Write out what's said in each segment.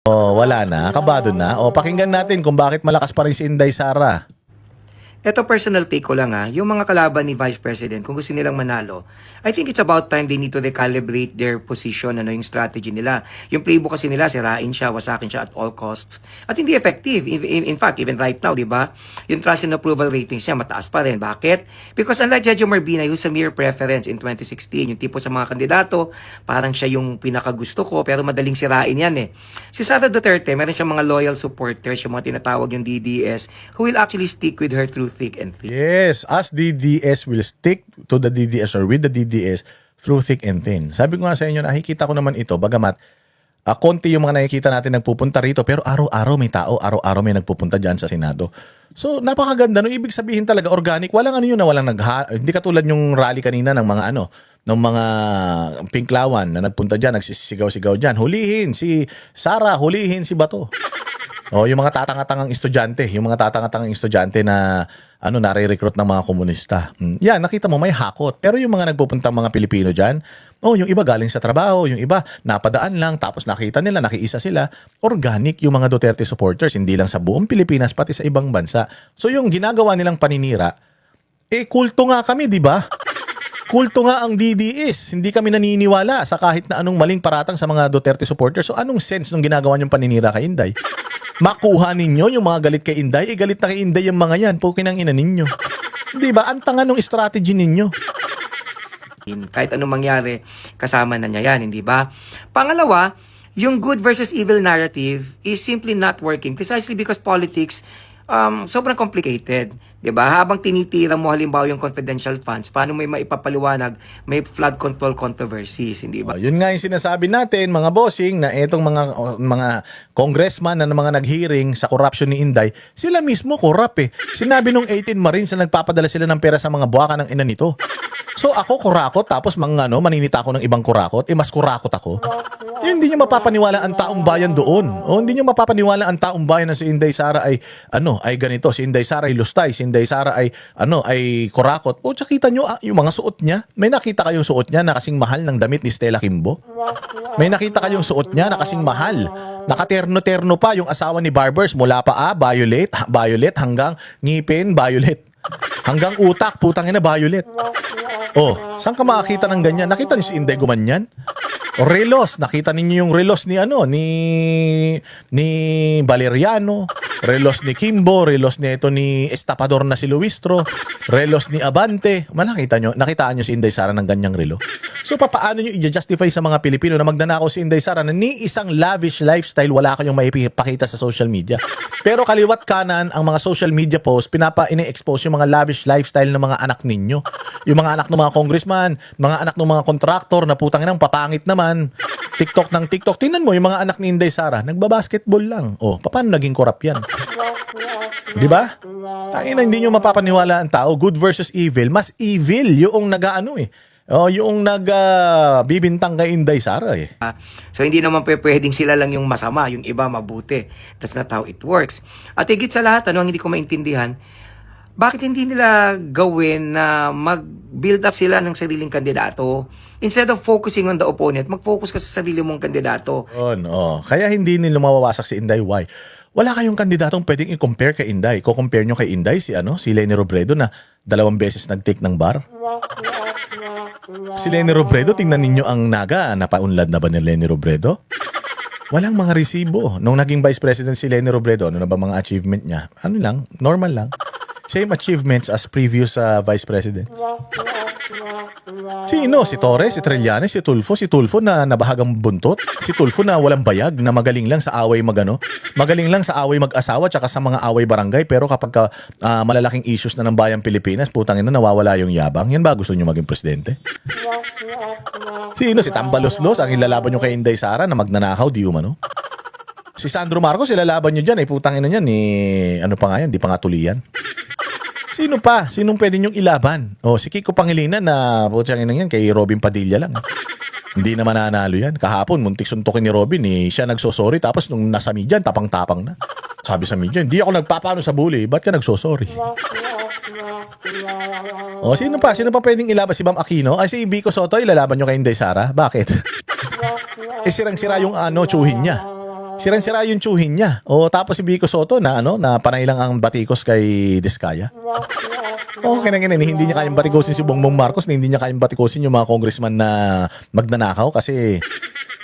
Oh, wala na, kabado na. O, pakinggan natin kung bakit malakas pa rin si Inday Sara. Ito personal take ko lang yung mga kalaban ni Vice President, kung gusto nilang manalo, I think it's about time they need to recalibrate their position, yung strategy nila. Yung playbook kasi nila, sirain siya, wasakin siya at all costs. At hindi effective. In fact, even right now, di ba? Yung trust and approval ratings niya, mataas pa rin. Bakit? Because unlike Jejo Marbina, who's a mere preference in 2016, yung tipo sa mga kandidato, parang siya yung pinakagusto ko, pero madaling sirain yan eh. Si Sara Duterte, meron siyang mga loyal supporters, yung mga tinatawag yung DDS, who will actually stick with her through thick and thin. Yes, as DDS will stick to the DDS or with the DDS through thick and thin. Sabi ko nga sa inyo, nakikita ko naman ito, bagamat konti yung mga nakikita natin nagpupunta rito, pero araw-araw may tao, araw-araw may nagpupunta dyan sa Senado. So, napakaganda. No? Ibig sabihin talaga, organic. Walang ano yun na walang hindi katulad yung rally kanina ng mga ng mga Pinklawan na nagpunta dyan, nagsisigaw-sigaw dyan. Hulihin si Sara, hulihin si Bato. Oh, yung mga tatanga-tangang estudyante na nare-recruit ng mga komunista. Yan, nakita mo may hakot. Pero yung mga nagpupuntang mga Pilipino diyan, yung iba galing sa trabaho, yung iba napadaan lang tapos nakita nila, nakiisa sila. Organic yung mga Duterte supporters, hindi lang sa buong Pilipinas pati sa ibang bansa. So yung ginagawa nilang paninira, kulto nga kami, di ba? Kulto nga ang DDS. Hindi kami naniniwala sa kahit na anong maling paratang sa mga Duterte supporters. So anong sense nung ginagawa niyong paninira kay Inday? Makuha ninyo yung mga galit kay Inday, galit na kay Inday yung mga yan, pukin ang ina ninyo. Di ba? Ang tanga nung strategy ninyo. Kahit anong mangyari, kasama na niya yan, hindi ba? Pangalawa, yung good versus evil narrative is simply not working precisely because politics sobrang complicated. 'Di ba? Habang tinitira mo halimbawa yung confidential funds, paano may maipapaliwanag, may flood control controversies, hindi ba? Yun nga yung sinasabi natin, mga bossing, na etong mga congressman na mga nag-hearing sa corruption ni Inday, sila mismo corrupt eh. Sinabi nung 18 Marines na nagpapadala sila ng pera sa mga buwaka ng ina nito. So ako kurakot, tapos maninita ako ng ibang kurakot, mas kurakot ako. Hindi nyo mapapaniwala ang taong bayan doon. O hindi nyo mapapaniwala ang taong bayan na si Inday Sara ay ganito, si Inday Sara ay lustay, si Inday Sara ay ay kurakot. O kita nyo yung mga suot niya. May nakita kayong suot niya na kasing mahal ng damit ni Stella Kimbo? May nakita kayong suot niya na kasing mahal. Nakaterno-terno pa yung asawa ni Barbers mula pa violet hanggang ngipin, violet. Hanggang utak, putang ina, violet. Saan ka makakita ng ganyan? Nakita niyo si Inday gumanyan? Relos, nakita ninyo yung relos ni ni Valeriano, relos ni Kimbo, relos ni Estapador na si Luistro, relos ni Abante. Nakitaan nyo si Inday Sara ng ganyang relo. So paano nyo i-justify sa mga Pilipino na magnanakaw si Inday Sara na ni isang lavish lifestyle wala kayong maipakita sa social media? Pero kaliwat kanan ang mga social media posts, ine-expose yung mga lavish lifestyle ng mga anak ninyo. Yung mga anak ng mga congressman, mga anak ng mga kontraktor na putang inang papangit naman. TikTok ng TikTok. Tingnan mo yung mga anak ni Inday Sara, nagbabasketball lang. paano naging corrupt yan? Di ba? Tangina, hindi nyo mapapaniwala ang tao. Good versus evil. Mas evil yung yung nagbibintang kay Inday Sara eh. So hindi naman pwedeng sila lang yung masama, yung iba mabuti. That's not how it works. At higit sa lahat, ang hindi ko maintindihan, bakit hindi nila gawin na mag-build up sila ng sariling kandidato? Instead of focusing on the opponent, mag-focus ka sa sarili mong kandidato. Kaya hindi nila mawawasak si Inday. Why? Wala kayong kandidatong pwedeng i-compare kay Inday. Ko-compare nyo kay Inday si Leni Robredo na 2 beses nag-take ng bar. Si Leni Robredo, tingnan ninyo ang naga. Napaunlad na ba ni Leni Robredo? Walang mga resibo. Nung naging Vice President si Leni Robredo, ano na ba mga achievement niya? Normal lang. Same achievements as previous Vice President. Sino? Si Torres, si Trillanes, si Tulfo. Si Tulfo na nabahagang buntot. Si Tulfo na walang bayag, na magaling lang sa away magaling lang sa away mag-asawa tsaka sa mga away barangay. Pero kapag malalaking issues na ng bayang Pilipinas, putang ina, nawawala yung yabang. Yan ba gusto nyo maging presidente? Sino? Si Tambaloslos, ang ilalaban nyo kay Inday Sara na magnanakaw, di umano? Si Sandro Marcos, ilalaban nyo dyan, putang ina yan, ano pa nga yan, di pa nga tuliyan. Sino pa? Sinong pwede nyong ilaban? Si Kiko Pangilinan na putang ina yan, kay Robin Padilla lang. Hindi naman nanalo yan. Kahapon, muntik suntukin ni Robin, siya nagsosorry, tapos nung nasa media, tapang-tapang na. Sabi sa media, hindi ako nagpapano sa bully, ba't ka nagsosorry? Sino pa? Sino pa pwedeng ilaban? Si Bam Aquino? Si Vico Soto, ilalaban nyo kay Inday Sara? Bakit? Sirang-sira yung tsuhin niya. Sirang-sira yung tsuhin niya. O tapos si Vico Soto na na panay lang ang batikos kay Diskaya. Okay na ganun, hindi niya kayang batikosin si Bongbong Marcos, hindi niya kayang batikosin yung mga congressman na magnanakaw kasi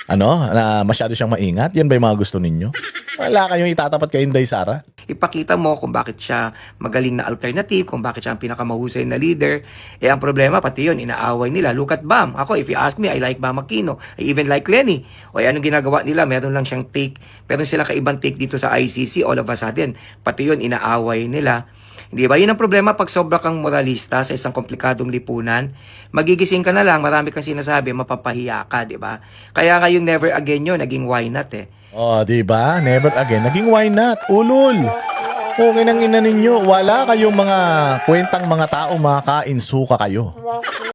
na masyado siyang maingat. Yan ba yung mga gusto ninyo? Wala kayong itatapat kay Inday Sara? Ipakita mo kung bakit siya magaling na alternative, kung bakit siya ang pinakamahusay na leader. Ang problema, pati yun, inaaway nila. Look at Bam. Ako, if you ask me, I like Bam Aquino. I even like Lenny. Anong ginagawa nila? Meron lang siyang take. Meron sila kaibang take dito sa ICC. All of a sudden, pati yun, inaaway nila. Hindi ba? Yun ang problema pag sobra kang moralista sa isang komplikadong lipunan. Magigising ka na lang, marami kang sinasabi, mapapahiya ka, di ba? Kaya nga yung never again yun, naging why not eh. Di ba? Never again. Naging why not? Ulol. Okay nang ina ninyo. Wala kayong mga kwentang mga tao, makakainsuka kayo.